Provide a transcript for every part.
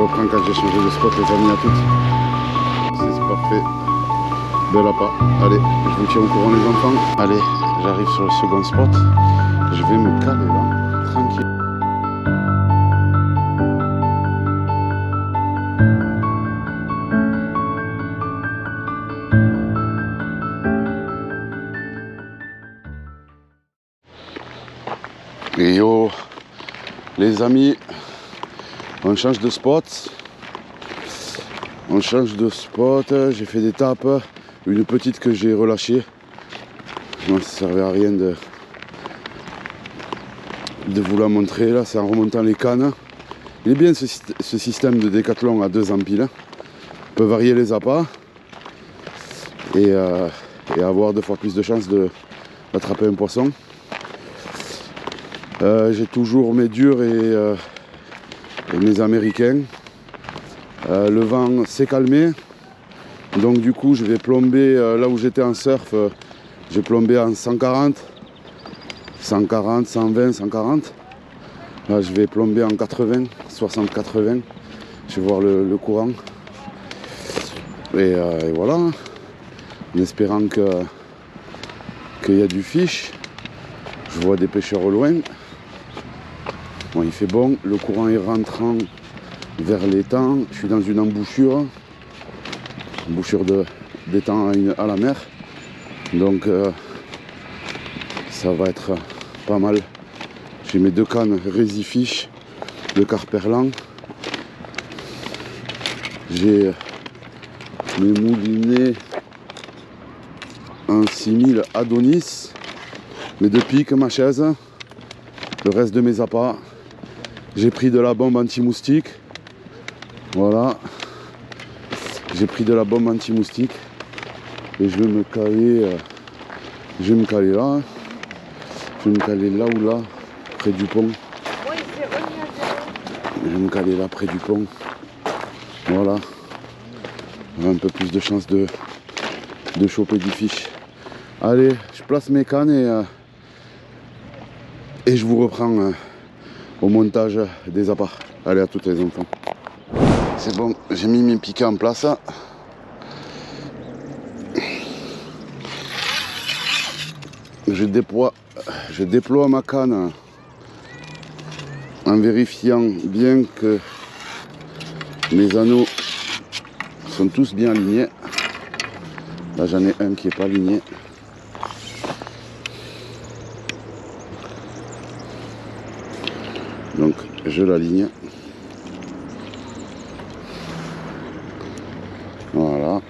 reprends quand j'ai changé de spot, les amis, à toutes. C'est parfait. Bel appât. Allez, je vous tiens au courant les enfants. Allez, j'arrive sur le second spot. Je vais me caler là, tranquille. Et yo, les amis, on change de spot. On change de spot. J'ai fait des tapes. Une petite que j'ai relâchée. Moi, ça servait à rien de vous la montrer. Là, c'est en remontant les cannes. Il est bien ce système de décathlon à 2 empiles. On peut varier les appâts et avoir 2 fois plus de chances d'attraper un poisson. J'ai toujours mes durs et mes américains. Le vent s'est calmé, donc du coup je vais plomber là où j'étais en surf. J'ai plombé en 140, 140, 120, 140. Là je vais plomber en 80, 60-80. Je vais voir le courant. Et voilà, en espérant qu'il y a du fish. Je vois des pêcheurs au loin. Bon, il fait bon, le courant est rentrant vers l'étang. Je suis dans une embouchure d'étang à la mer. Donc ça va être pas mal. J'ai mes 2 cannes Résifish, le carperlan. J'ai mes moulinets un 6000 Adonis, mes 2 pics, ma chaise, le reste de mes appâts. J'ai pris de la bombe anti-moustique. Voilà. J'ai pris de la bombe anti-moustique. Et je vais me caler. Je vais me caler là. Je vais me caler là ou là, près du pont. Je vais me caler là, près du pont. Voilà. On a un peu plus de chance de choper du fish. Allez, je place mes cannes et je vous reprends au montage des appâts. Allez, à toutes les enfants. C'est bon, j'ai mis mes piquets en place. Je déploie ma canne en vérifiant bien que mes anneaux sont tous bien alignés. Là j'en ai un qui n'est pas aligné. Donc je l'aligne. Voilà.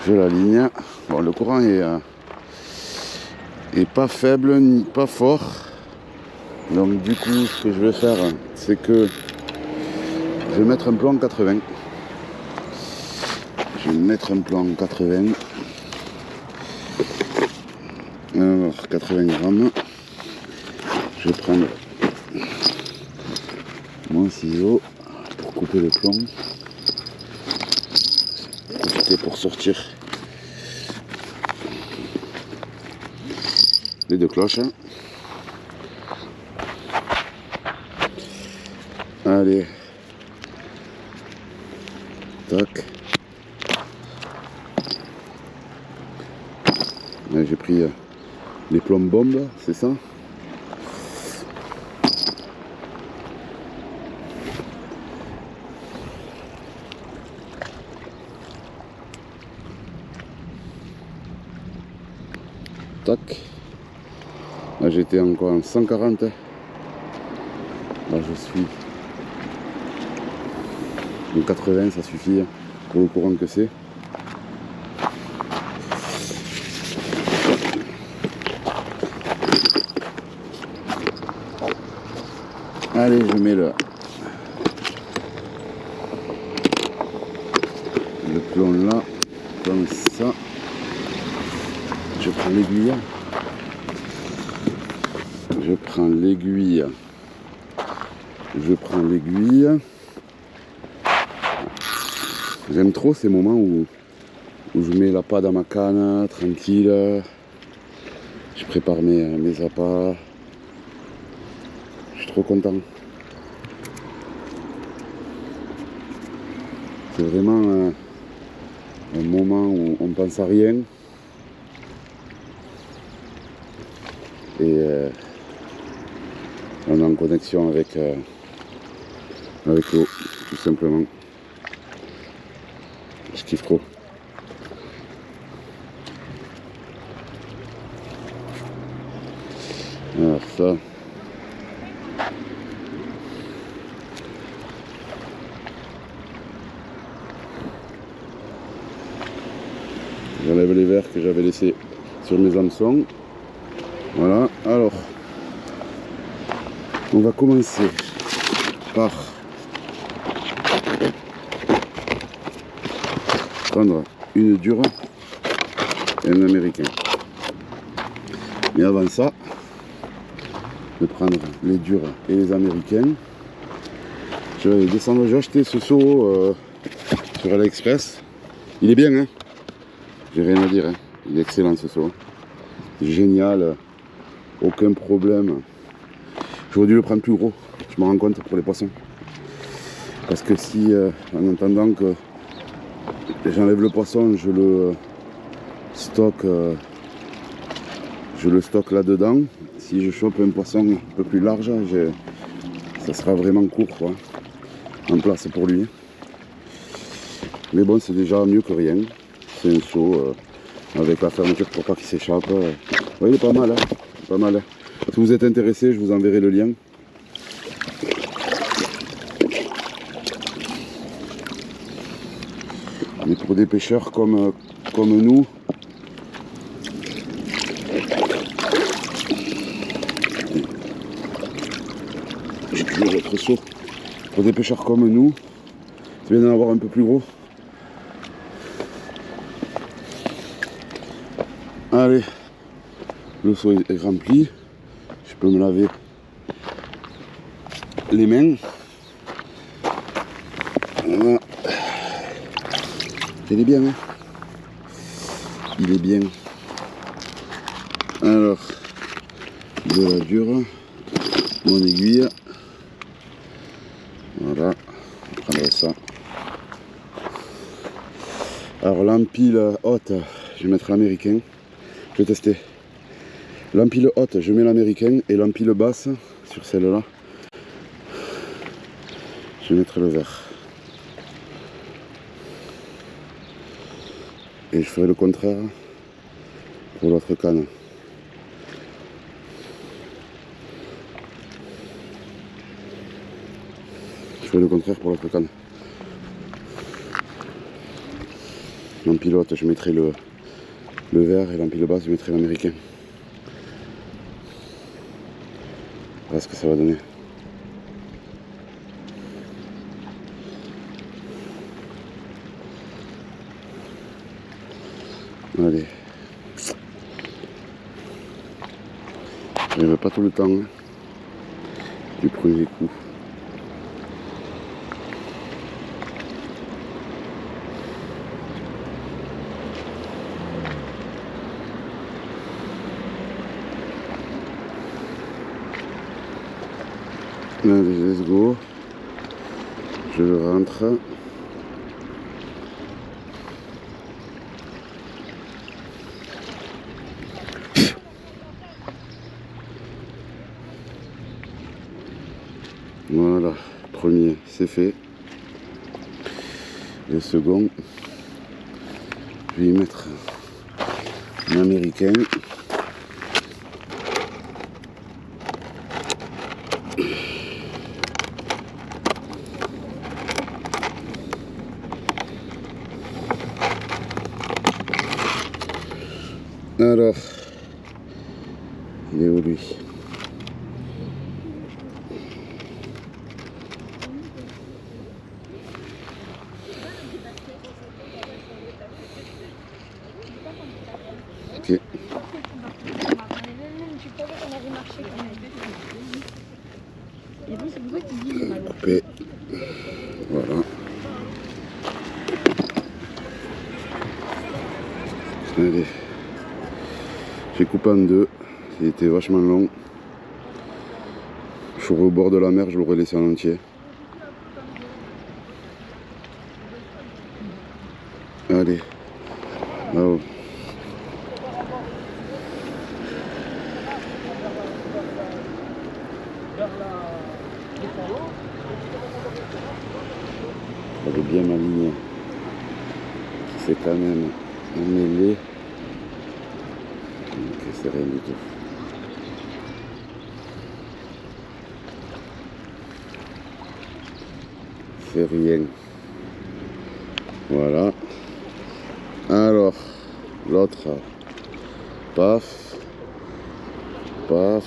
Je l'aligne. Bon, le courant est pas faible ni pas fort. Donc du coup ce que je vais faire, c'est que je vais mettre un plomb en 80. Je vais mettre un plomb en 80. Alors 80 grammes. Je vais prendre mon ciseau pour couper le plomb. Profiter pour sortir les 2 cloches. Allez. Tac. Là, j'ai pris les plombs bombes, c'est ça? Tac. Là j'étais encore en 140. Là je suis en 80, ça suffit pour le courant que c'est. Allez, je mets le plomb là, comme ça. Je prends l'aiguille. Je prends l'aiguille. Je prends l'aiguille. J'aime trop ces moments où je mets l'appât dans ma canne, tranquille. Je prépare mes appâts. Je suis trop content. C'est vraiment un moment où on pense à rien. Et on est en connexion avec l'eau, tout simplement. Je kiffe trop. Alors ça. J'enlève les verres que j'avais laissés sur mes hameçons. Voilà, alors on va commencer par prendre une dure et un américain. Mais avant ça, de prendre les durs et les américains, je vais descendre. J'ai acheté ce seau sur AliExpress. Il est bien, hein, j'ai rien à dire, hein. Il est excellent ce seau. Génial, aucun problème. J'aurais dû le prendre plus gros, je me rends compte, pour les poissons. Parce que si, en attendant que j'enlève le poisson, je le stocke là-dedans. Si je chope un poisson un peu plus large, ça sera vraiment court, quoi, en place pour lui. Mais bon, c'est déjà mieux que rien. C'est un seau avec la fermeture pour pas qu'il s'échappe. Ouais, il est pas mal, hein, pas mal. Si vous êtes intéressé, je vous enverrai le lien. Mais pour des pêcheurs comme nous, j'ai toujours l'autre seau. Pour des pêcheurs comme nous, c'est bien d'en avoir un peu plus gros. Allez, le seau est rempli. Je peux me laver les mains. Voilà. Il est bien, hein. Il est bien. Alors, de la dure, mon aiguille. Voilà, on prendra ça. Alors l'empile haute, je vais mettre l'américain. Je vais tester. L'empile haute, je mets l'américain, et l'empile basse, sur celle-là, je vais mettre le vert. Et je ferai le contraire pour l'autre canne. Je ferai le contraire pour l'autre canne. L'empile haute, je mettrai le vert, et l'empile basse, je mettrai l'américain. Voilà ce que ça va donner. Allez. Je n'arrive pas tout le temps, hein, du premier coup. Allez, let's go. Je le rentre. Voilà, premier, c'est fait. Le second, je vais y mettre un américain. Alors, il est où lui? Ok. Coupé. Voilà. Allez. J'ai coupé en deux. il était vachement long. Je suis au bord de la mer, je l'aurais laissé en entier. Allez, là-haut. Elle est bien alignée. C'est quand même un mêlé. Ok, c'est rien du tout. C'est rien. Voilà. Alors, l'autre, paf, paf.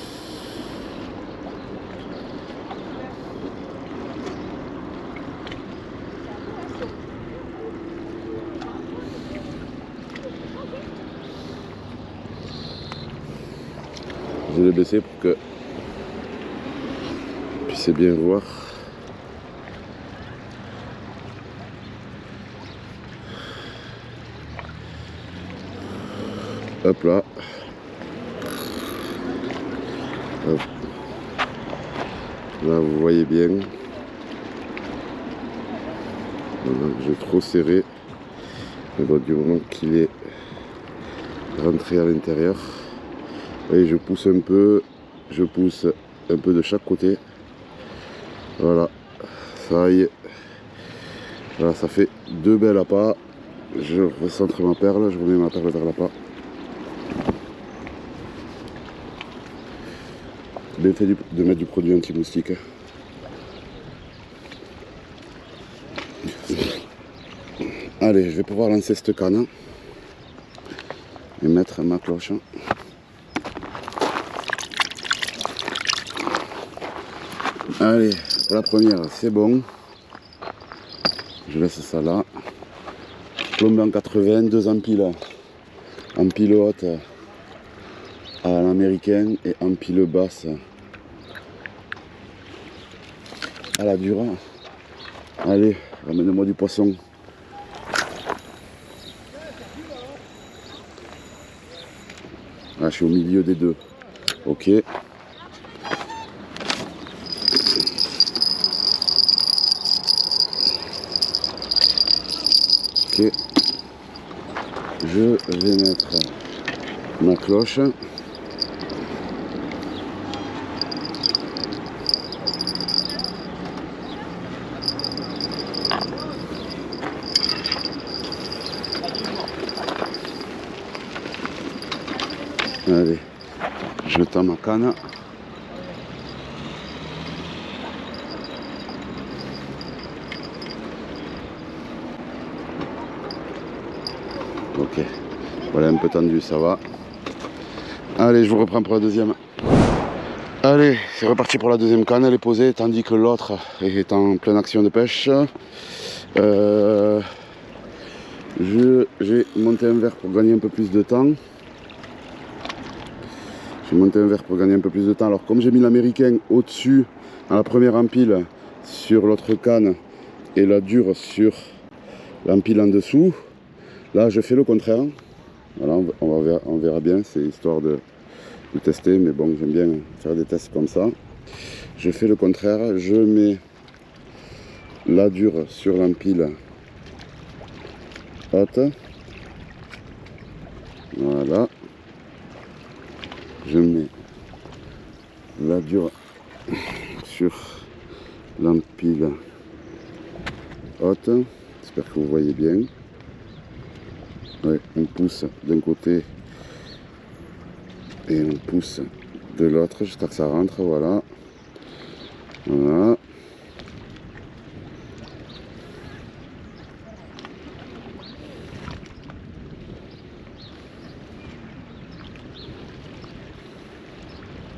Je l'ai baissé pour que vous puissiez bien voir. Hop là. Hop. Là vous voyez bien. Voilà, j'ai trop serré. Mais bon, du moment qu'il est rentré à l'intérieur. Et je pousse un peu. Je pousse un peu de chaque côté. Voilà. Ça y est. Voilà, ça fait deux belles appâts. Je recentre ma perle, je remets ma perle vers l'appât. Bien fait de mettre du produit anti-moustique. Allez, je vais pouvoir lancer cette canne et mettre ma cloche. Allez, pour la première, c'est bon. Je laisse ça là. Plombé en 80, 2 empiles haute à l'américaine et empile basse à la dure. Allez, ramène-moi du poisson. Ah, je suis au milieu des deux. Ok. Ok. Je vais mettre ma cloche. Allez, je tends ma canne. Ok, voilà, un peu tendu, ça va. Allez, je vous reprends pour la deuxième. Allez, c'est reparti pour la deuxième canne, elle est posée, tandis que l'autre est en pleine action de pêche. J'ai monté un verre pour gagner un peu plus de temps. Alors comme j'ai mis l'américain au-dessus, à la première empile, sur l'autre canne, et la dure sur l'empile en dessous, là je fais le contraire. Voilà, on verra bien, c'est histoire de tester, mais bon, j'aime bien faire des tests comme ça. Je fais le contraire, je mets la dure sur l'empile haute. Voilà. Je mets la dure sur l'empile haute. J'espère que vous voyez bien. Ouais, on pousse d'un côté et on pousse de l'autre jusqu'à que ça rentre. Voilà. Voilà.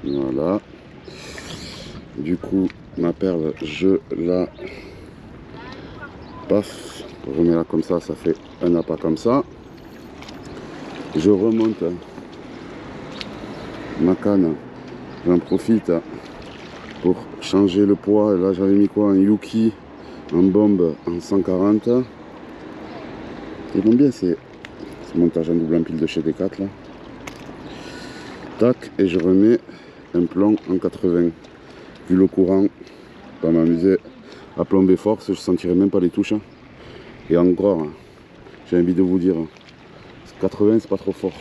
Voilà. Du coup, ma perle, je la paf, je remets là comme ça fait un appât comme ça. Je remonte ma canne, j'en profite pour changer le poids. Là, j'avais mis quoi? Un Yuki en bombe en 140. Ils vont bien ces montages en double empile de chez D4 là. Tac, et je remets un plomb en 80. Vu le courant, pas m'amuser à plomber force, je sentirai même pas les touches. Et encore, j'ai envie de vous dire, 80 c'est pas trop fort.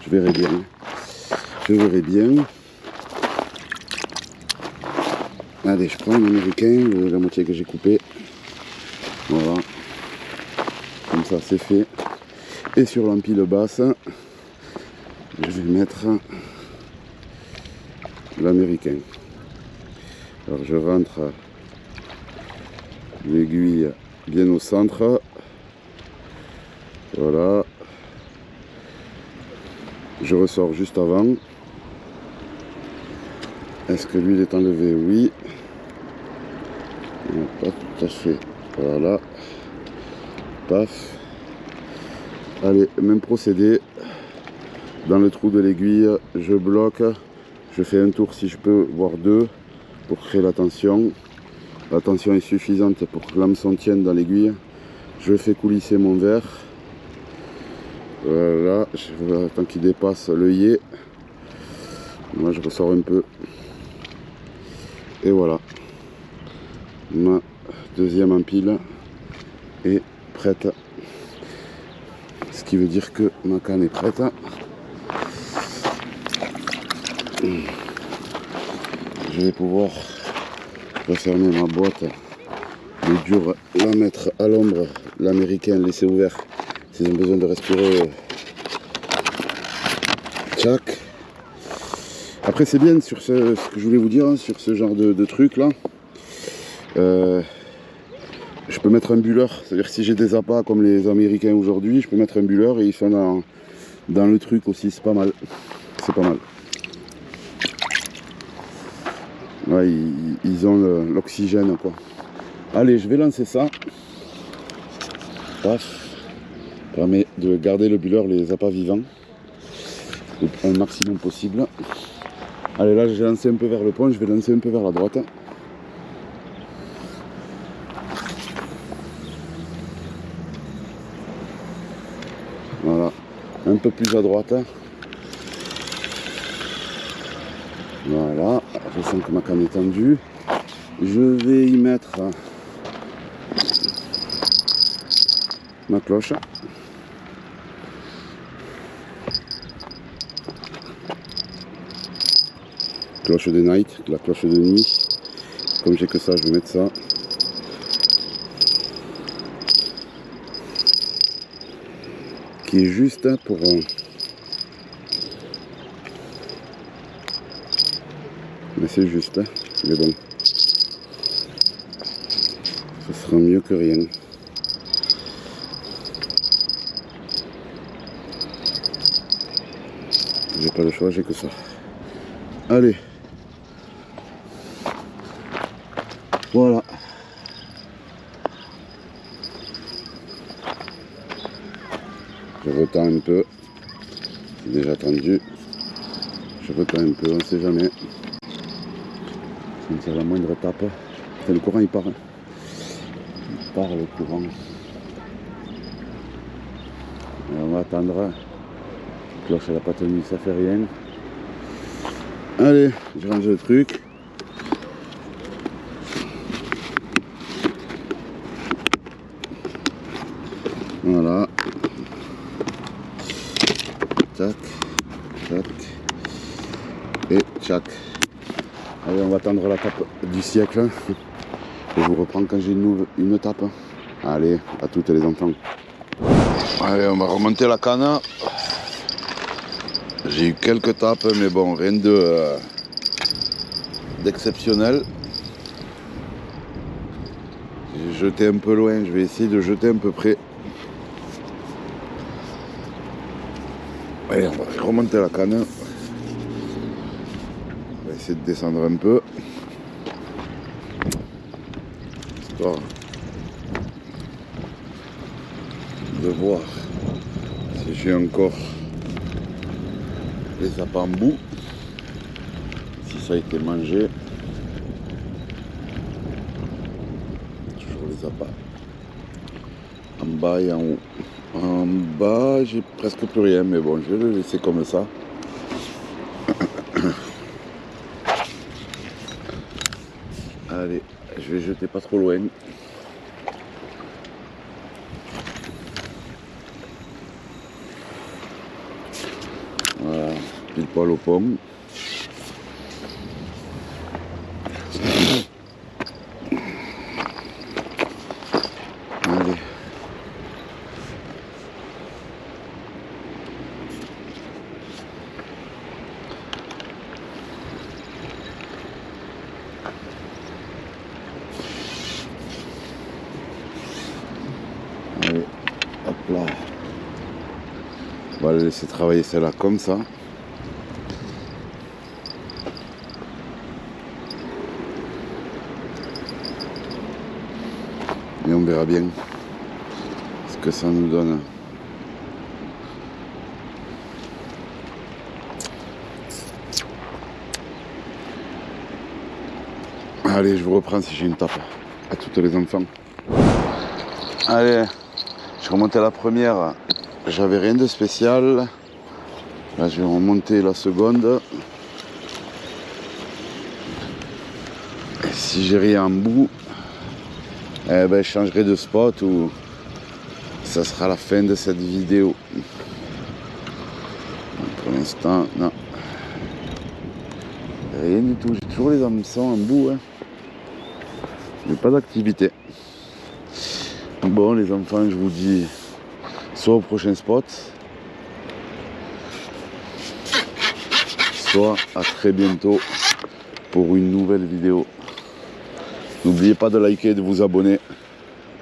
Je verrai bien. Je verrai bien. Allez, je prends un américain, la moitié que j'ai coupé. Voilà. Comme ça, c'est fait. Et sur l'empile basse, je vais mettre l'américain. Alors, je rentre l'aiguille bien au centre. Voilà. Je ressors juste avant. Est-ce que l'huile est enlevée? Oui. Non, pas tout à fait. Voilà. Paf. Allez, même procédé. Dans le trou de l'aiguille, je bloque. Je fais un tour si je peux, voire deux, pour créer la tension. La tension est suffisante pour que l'hameçon tienne dans l'aiguille. Je fais coulisser mon verre. Voilà, tant qu'il dépasse l'œillet. Moi, je ressors un peu. Et voilà. Ma deuxième empile est prête. Ce qui veut dire que ma canne est prête. Je vais pouvoir refermer ma boîte. Le dur, la mettre à l'ombre. L'américain laisser ouvert s'ils ont besoin de respirer. Tchac. Après c'est bien sur ce que je voulais vous dire, sur ce genre de truc là. Je peux mettre un bulleur, c'est-à-dire que si j'ai des appâts comme les Américains aujourd'hui, je peux mettre un bulleur et ils sont dans le truc aussi, c'est pas mal. C'est pas mal. Ouais, ils ont l'oxygène quoi. Allez, je vais lancer ça. Paf. Permet de garder le bulleur, les appâts vivants, un maximum possible. Allez, là j'ai lancé un peu vers le point, je vais lancer un peu vers la droite. Voilà, un peu plus à droite. Voilà, je sens que ma canne est tendue. Je vais y mettre ma cloche. Cloche de night, la cloche de nuit. Comme j'ai que ça, je vais mettre ça. Qui est juste pour... Mais c'est juste, mais bon. Ce sera mieux que rien. J'ai pas le choix, j'ai que ça. Allez. Voilà. Je retends un peu. C'est déjà tendu. Je retends un peu, on ne sait jamais. C'est la moindre tape. Enfin, le courant il part. Il part le courant. Et on va attendre. La cloche elle n'a pas tenu, ça fait rien. Allez, je range le truc. Voilà. Tac, tac. Et tchac. Allez, on va attendre la tape du siècle. Et je vous reprends quand j'ai une tape. Allez, à toutes les enfants. Allez, on va remonter la canne. J'ai eu quelques tapes, mais bon, rien d'exceptionnel. J'ai jeté un peu loin, je vais essayer de jeter un peu près. Allez, on va remonter la canne. On va essayer de descendre un peu. Histoire de voir si j'ai encore les appâts en bout, si ça a été mangé. Toujours les appâts. en bas et en haut. En bas, j'ai presque plus rien, mais bon, je vais le laisser comme ça. Allez, je vais jeter pas trop loin. Voilà, pile poil au pont. Allez. Allez, hop là. On va le laisser travailler celle-là comme ça. Et on verra bien ce que ça nous donne. Allez, je vous reprends si j'ai une tape à toutes les enfants. Allez, je remontais la première, j'avais rien de spécial. Là, je vais remonter la seconde. Et si j'ai rien en bout, eh ben, je changerai de spot ou ça sera la fin de cette vidéo. Pour l'instant, non. Rien du tout, j'ai toujours les hameçons en bout. Hein. Mais pas d'activité. Bon les enfants, je vous dis soit au prochain spot, soit à très bientôt pour une nouvelle vidéo. N'oubliez pas de liker et de vous abonner.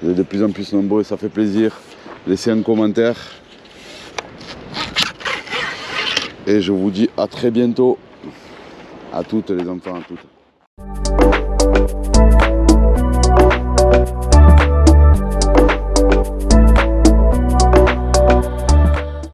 Vous êtes de plus en plus nombreux et ça fait plaisir. Laissez un commentaire. Et je vous dis à très bientôt. À toutes les enfants, à toutes.